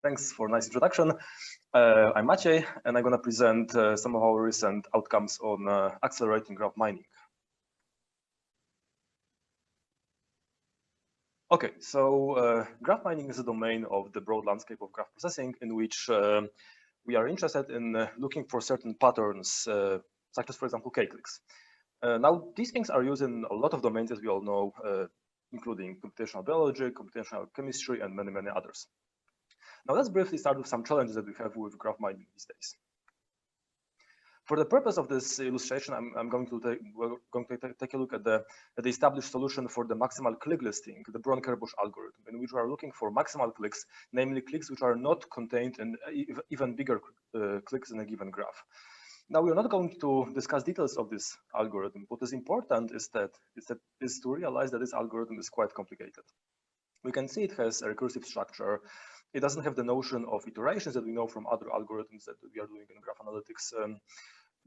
Thanks for a nice introduction. I'm Maciej, and I'm going to present some of our recent outcomes on accelerating graph mining. Okay, so graph mining is a domain of the broad landscape of graph processing in which we are interested in looking for certain patterns, such as, for example, k-clicks. Now, these things are used in a lot of domains, as we all know, including computational biology, computational chemistry, and many, many others. Now, let's briefly start with some challenges that we have with graph mining these days. For the purpose of this illustration, we're going to take a look at the established solution for the maximal click listing, the Brown-Kerbosh algorithm, in which we are looking for maximal clicks, namely clicks which are not contained in even bigger clicks in a given graph. Now, we're not going to discuss details of this algorithm. What is important is to realize that this algorithm is quite complicated. We can see it has a recursive structure. It doesn't have the notion of iterations that we know from other algorithms that we are doing in graph analytics.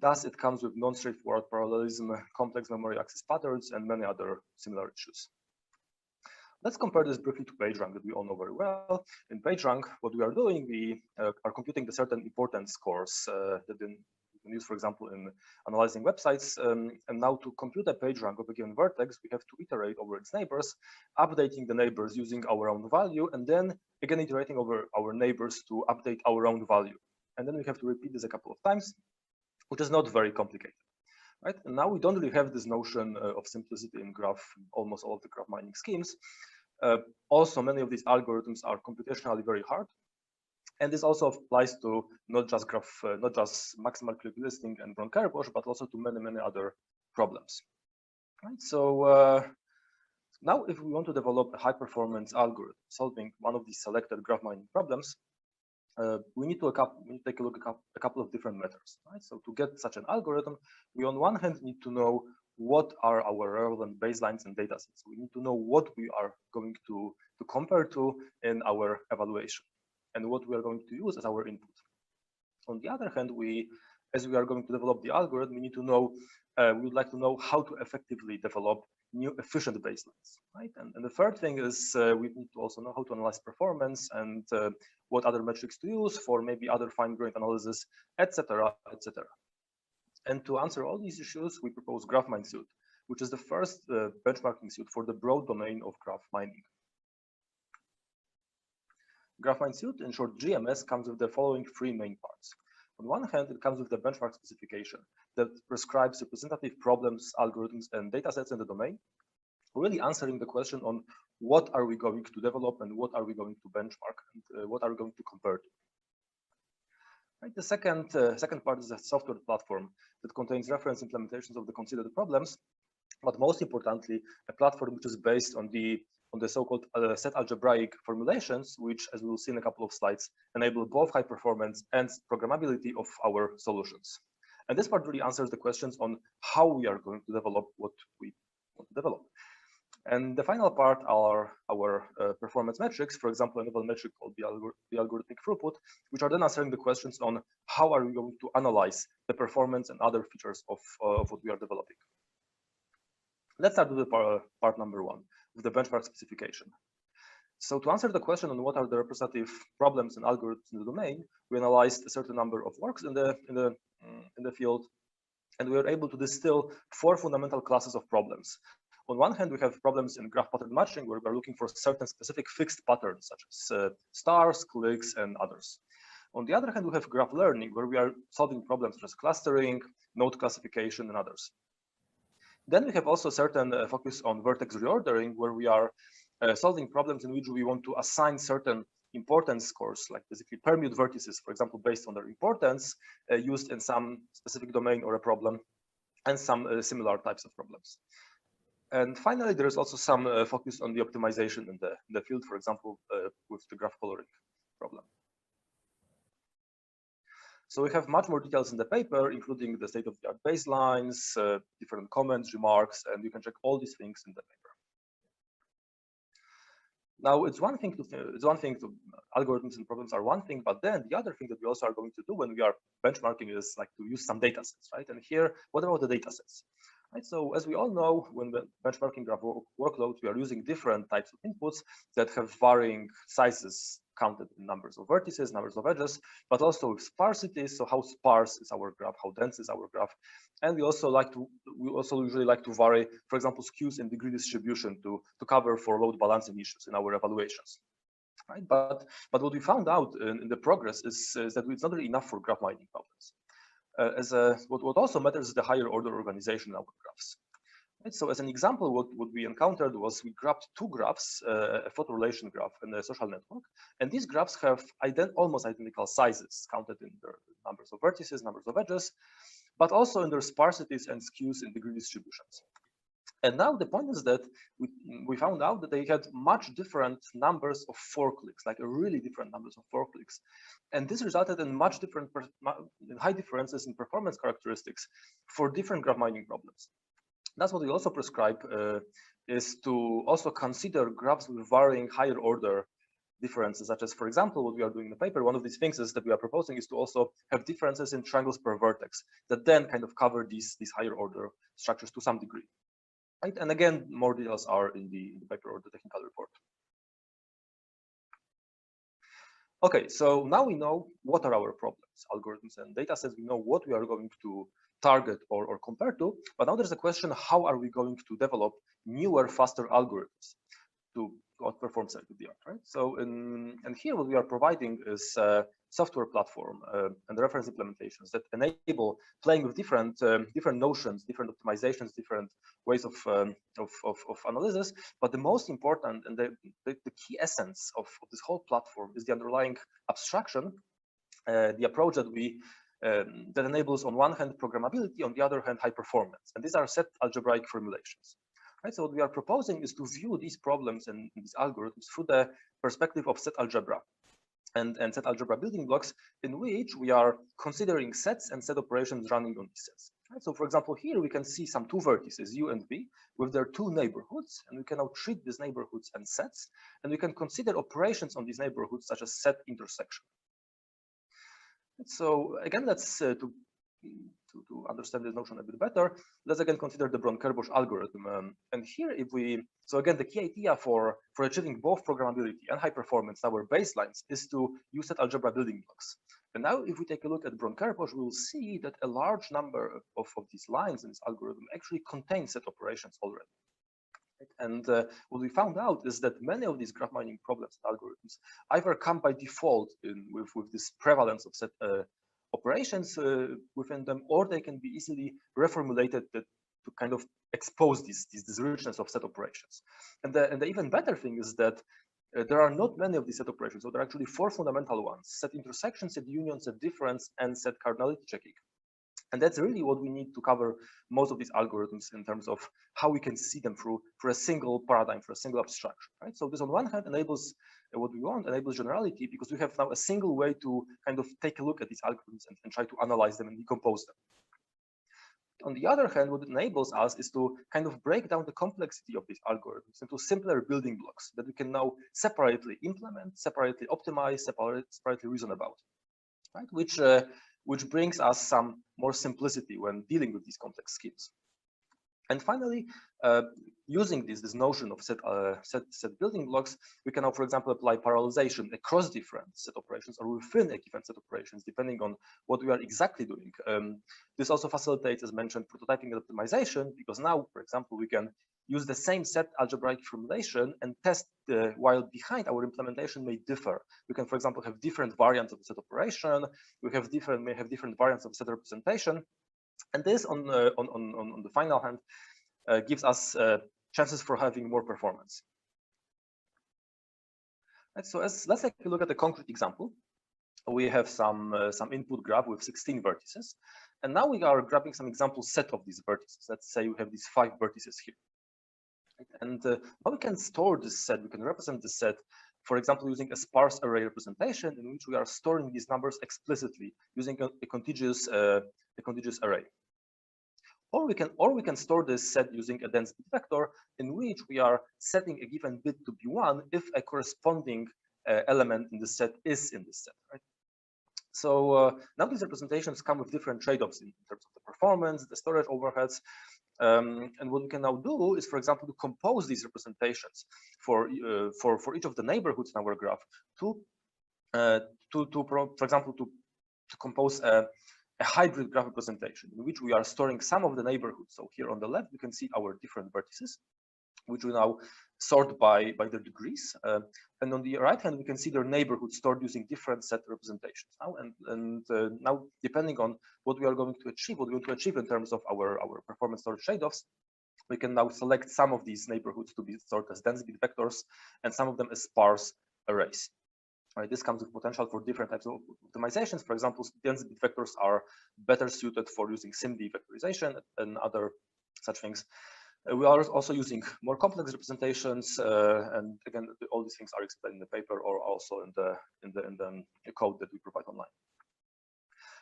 Thus, it comes with non-straightforward parallelism, complex memory access patterns, and many other similar issues. Let's compare this briefly to PageRank that we all know very well. In PageRank, what we are doing, we are computing the certain importance scores that we can use, for example, in analyzing websites. And now to compute a PageRank of a given vertex, we have to iterate over its neighbors, updating the neighbors using our own value, and then again iterating over our neighbors to update our own value. And then we have to repeat this a couple of times, which is not very complicated, right? And now we don't really have this notion of simplicity in almost all of the graph mining schemes. Also, many of these algorithms are computationally very hard. And this also applies to not just maximal click listing and Brown-Kerbosh, but also to many, many other problems. Right? So now, if we want to develop a high-performance algorithm solving one of these selected graph mining problems, we need to take a look at a couple of different methods. Right? So to get such an algorithm, we on one hand need to know what are our relevant baselines and datasets. We need to know what we are going to compare to in our evaluation, and what we are going to use as our input. On the other hand, as we are going to develop the algorithm, we need to know, we would like to know how to effectively develop new efficient baselines, right? And the third thing is we need to also know how to analyze performance and what other metrics to use for maybe other fine-grained analysis, etc., etc. And to answer all these issues, we propose GraphMineSuite, which is the first benchmarking suite for the broad domain of graph mining. GraphMineSuite, in short GMS, comes with the following three main parts. On one hand, it comes with the benchmark specification that prescribes representative problems, algorithms, and datasets in the domain, really answering the question on what are we going to develop and what are we going to benchmark and what are we going to compare to. Right, the second part is a software platform that contains reference implementations of the considered problems, but most importantly, a platform which is based on the so-called set algebraic formulations, which, as we will see in a couple of slides, enable both high performance and programmability of our solutions. And this part really answers the questions on how we are going to develop what we want to develop. And the final part are our performance metrics, for example, a novel metric called the algorithmic throughput, which are then answering the questions on how are we going to analyze the performance and other features of what we are developing. Let's start with the part number one, with the benchmark specification. So to answer the question on what are the representative problems and algorithms in the domain, we analyzed a certain number of works in the field, and we were able to distill four fundamental classes of problems. On one hand, we have problems in graph pattern matching, where we're looking for certain specific fixed patterns, such as stars, clicks, and others. On the other hand, we have graph learning, where we are solving problems such as clustering, node classification, and others. Then we have also certain focus on vertex reordering, where we are solving problems in which we want to assign certain importance scores, like basically permute vertices, for example, based on their importance, used in some specific domain or a problem, and some similar types of problems. And finally, there is also some focus on the optimization in the field, for example, with the graph coloring problem. So we have much more details in the paper, including the state-of-the-art baselines, different comments, remarks, and you can check all these things in the paper. Now, it's one thing to algorithms and problems are one thing, but then the other thing that we also are going to do when we are benchmarking is like to use some data sets, right? And here, what about the data sets? Right, so as we all know, when we're benchmarking graph workloads, we are using different types of inputs that have varying sizes, counted in numbers of vertices, numbers of edges, but also with sparsity. So how sparse is our graph? How dense is our graph? And we also usually like to vary, for example, skews in degree distribution to cover for load balancing issues in our evaluations. Right? But what we found out in the progress is that it's not really enough for graph mining problems. What also matters is the higher order organization in our graphs. Right? So as an example, what we encountered was we grabbed two graphs, a photorelation graph and a social network, and these graphs have almost identical sizes counted in their numbers of vertices, numbers of edges, but also in their sparsities and skews in degree distributions. And now the point is that we found out that they had much different numbers of foreclicks, like really different numbers of foreclicks. And this resulted in high differences in performance characteristics for different graph mining problems. That's what we also prescribe, is to also consider graphs with varying higher order differences, such as, for example, what we are doing in the paper. One of these things is that we are proposing is to also have differences in triangles per vertex that then kind of cover these higher order structures to some degree. Right? And again, more details are in the paper or the technical report. Okay, so now we know what are our problems, algorithms and data sets. We know what we are going to target or compare to, but now there's a question, how are we going to develop newer, faster algorithms to outperform state-of-the-art, right? So, and here what we are providing is a software platform and reference implementations that enable playing with different notions, different optimizations, different ways of analysis. But the most important and the key essence of this whole platform is the underlying abstraction, the approach that that enables on one hand programmability, on the other hand high performance, and these are set algebraic formulations. Right, so what we are proposing is to view these problems and these algorithms through the perspective of set algebra and set algebra building blocks, in which we are considering sets and set operations running on these sets. Right, so for example, here we can see some two vertices, U and V, with their two neighborhoods, and we can now treat these neighborhoods and sets, and we can consider operations on these neighborhoods such as set intersection. So again, let's to understand this notion a bit better, let's again consider the Bron-Kerbosch algorithm. And here, so again, the key idea for achieving both programmability and high performance, our baselines, is to use set algebra building blocks. And now, if we take a look at Bron-Kerbosch, we will see that a large number of these lines in this algorithm actually contain set operations already. And what we found out is that many of these graph mining problems and algorithms either come by default with this prevalence of set operations within them, or they can be easily reformulated to kind of expose this richness of set operations. And the even better thing is that there are not many of these set operations. So there are actually four fundamental ones: set intersection, set union, set difference, and set cardinality checking. And that's really what we need to cover most of these algorithms in terms of how we can see them through a single paradigm, for a single abstraction, right? So this on one hand enables what we want, enables generality, because we have now a single way to kind of take a look at these algorithms and try to analyze them and decompose them. On the other hand, what it enables us is to kind of break down the complexity of these algorithms into simpler building blocks that we can now separately implement, separately optimize, separately reason about, right? Which brings us some more simplicity when dealing with these complex schemes. And finally, using this notion of set building blocks, we can now, for example, apply parallelization across different set operations or within a given set operations, depending on what we are exactly doing. This also facilitates, as mentioned, prototyping and optimization, because now, for example, we can use the same set algebraic formulation and test while behind our implementation may differ. We can, for example, have different variants of the set operation. We may have different variants of set representation. And this, on the final hand, gives us chances for having more performance. Right, so let's take a look at a concrete example. We have some input graph with 16 vertices, and now we are grabbing some example set of these vertices. Let's say we have these 5 vertices here. And now we can store this set, we can represent this set, for example, using a sparse array representation in which we are storing these numbers explicitly using a contiguous array. Or we can store this set using a dense bit vector in which we are setting a given bit to be 1 if a corresponding element in the set is in this set, right? So now these representations come with different trade-offs in terms of the performance, the storage overheads. And what we can now do is, for example, to compose these representations for each of the neighborhoods in our graph to for example, to compose a hybrid graph representation in which we are storing some of the neighborhoods. So here on the left, you can see our different vertices, which we now sort by their degrees. And on the right hand, we can see their neighborhoods stored using different set representations. Now, depending on what we are going to achieve, in terms of our performance storage trade-offs, we can now select some of these neighborhoods to be stored as dense bit vectors and some of them as sparse arrays. Right, this comes with potential for different types of optimizations. For example, dense bit vectors are better suited for using SIMD vectorization and other such things. We are also using more complex representations, and again, all these things are explained in the paper or also in the code that we provide online.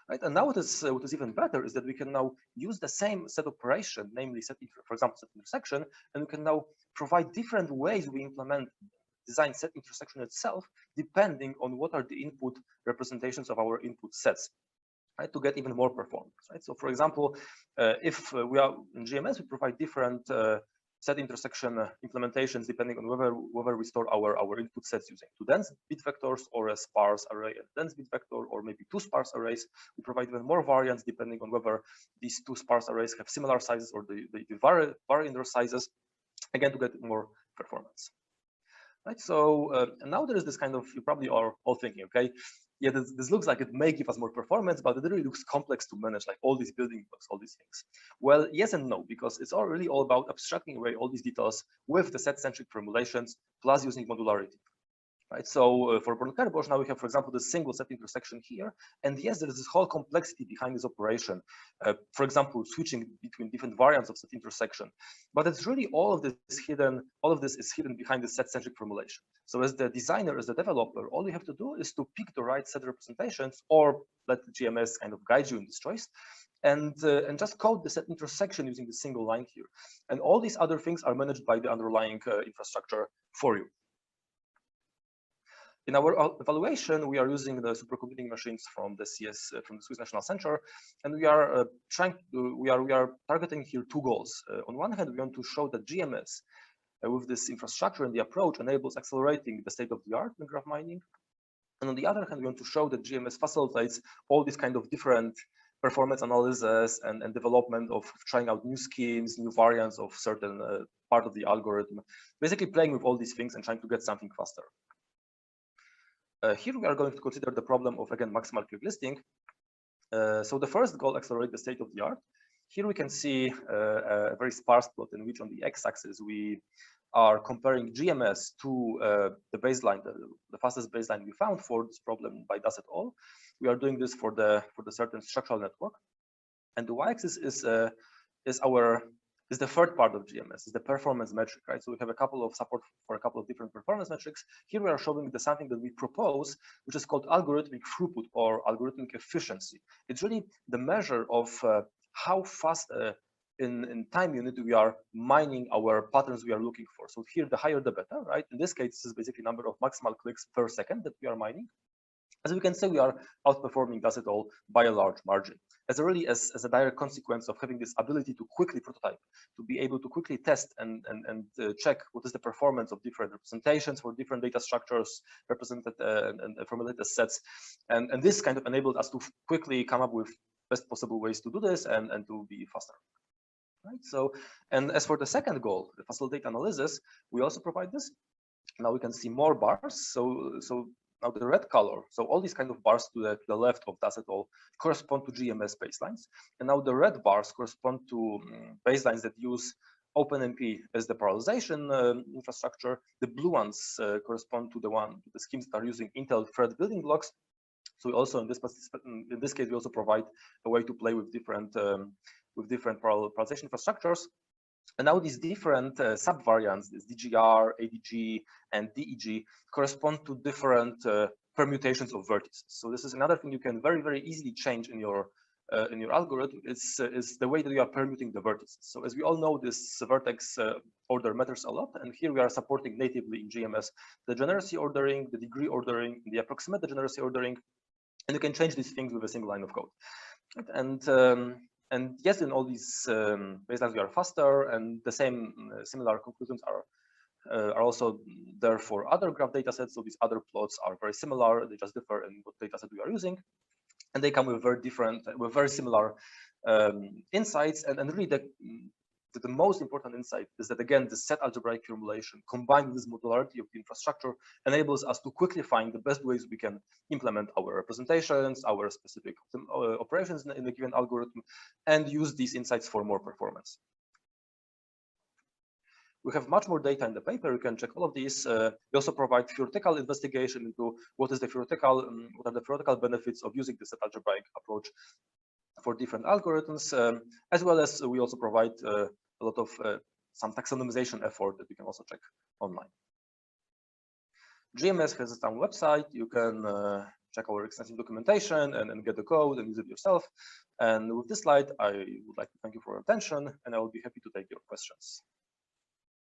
Right, and now what is even better is that we can now use the same set operation, namely for example, set intersection, and we can now provide different ways we implement design set intersection itself, depending on what are the input representations of our input sets, right, to get even more performance. Right. So, for example, if we are in GMS, we provide different set intersection implementations depending on whether we store our input sets using two dense bit vectors or a sparse array and dense bit vector, or maybe two sparse arrays. We provide even more variants depending on whether these two sparse arrays have similar sizes or they vary in their sizes, again, to get more performance. Right, so now there is this kind of, you probably are all thinking, okay, yeah, this looks like it may give us more performance, but it really looks complex to manage, like all these building blocks, all these things. Well, yes and no, because it's really all about abstracting away all these details with the set-centric formulations plus using modularity. Right, so for Born-Kerbosh, now we have, for example, the single set intersection here, and yes, there is this whole complexity behind this operation. For example, switching between different variants of set intersection, but it's really all of this is hidden behind the set-centric formulation. So as the designer, as the developer, all you have to do is to pick the right set representations, or let the GMS kind of guide you in this choice, and just code the set intersection using the single line here. And all these other things are managed by the underlying infrastructure for you. In our evaluation, we are using the supercomputing machines from the Swiss National Center, and we are targeting here two goals. On one hand, we want to show that GMS, with this infrastructure and the approach, enables accelerating the state of the art in graph mining. And on the other hand, we want to show that GMS facilitates all these kind of different performance analysis and development of trying out new schemes, new variants of certain part of the algorithm, basically playing with all these things and trying to get something faster. Here we are going to consider the problem of, again, maximal quick listing. So the first goal, accelerate the state of the art. Here we can see a very sparse plot in which on the x-axis we are comparing GMS to the baseline, the fastest baseline we found for this problem by Das et al. We are doing this for the certain structural network, and the y-axis is the third part of GMS, is the performance metric, right? So we have a couple of support for a couple of different performance metrics. Here we are showing something that we propose, which is called algorithmic throughput or algorithmic efficiency. It's really the measure of how fast in time unit we are mining our patterns we are looking for. So here, the higher the better, right? In this case, this is basically number of maximal clicks per second that we are mining. As we can say, we are outperforming Das et al. By a large margin. As a direct consequence of having this ability to quickly prototype, to be able to quickly test and check what is the performance of different representations for different data structures represented and formulated sets, and this kind of enabled us to quickly come up with best possible ways to do this and to be faster. Right. So, and as for the second goal, the facilitate analysis, we also provide this. Now we can see more bars. So now the red color, so all these kind of bars to the left of Das et al. Correspond to GMS baselines. And now the red bars correspond to baselines that use OpenMP as the parallelization infrastructure. The blue ones correspond to the schemes that are using Intel thread building blocks. So we also in this case, we also provide a way to play with different parallelization infrastructures. And now these different subvariants, this DGR, ADG, and DEG, correspond to different permutations of vertices. So this is another thing you can very, very easily change in your algorithm. Is the way that you are permuting the vertices. So as we all know, this vertex order matters a lot. And here we are supporting natively in GMS the degeneracy ordering, the degree ordering, the approximate degeneracy ordering, and you can change these things with a single line of code. And yes, in all these baselines we are faster, and the similar conclusions are also there for other graph datasets. So these other plots are very similar. They just differ in what dataset we are using, and they come with very similar insights. And really, the most important insight is that, again, the set algebraic formulation combined with this modularity of the infrastructure enables us to quickly find the best ways we can implement our representations, our specific operations in a given algorithm, and use these insights for more performance. We have much more data in the paper. You can check all of these. We also provide theoretical investigation into what are the theoretical benefits of using the set algebraic approach for different algorithms, as well as we also provide a lot of some taxonomization effort that you can also check online. GMS has its own website. You can check our extensive documentation and get the code and use it yourself. And with this slide, I would like to thank you for your attention, and I will be happy to take your questions.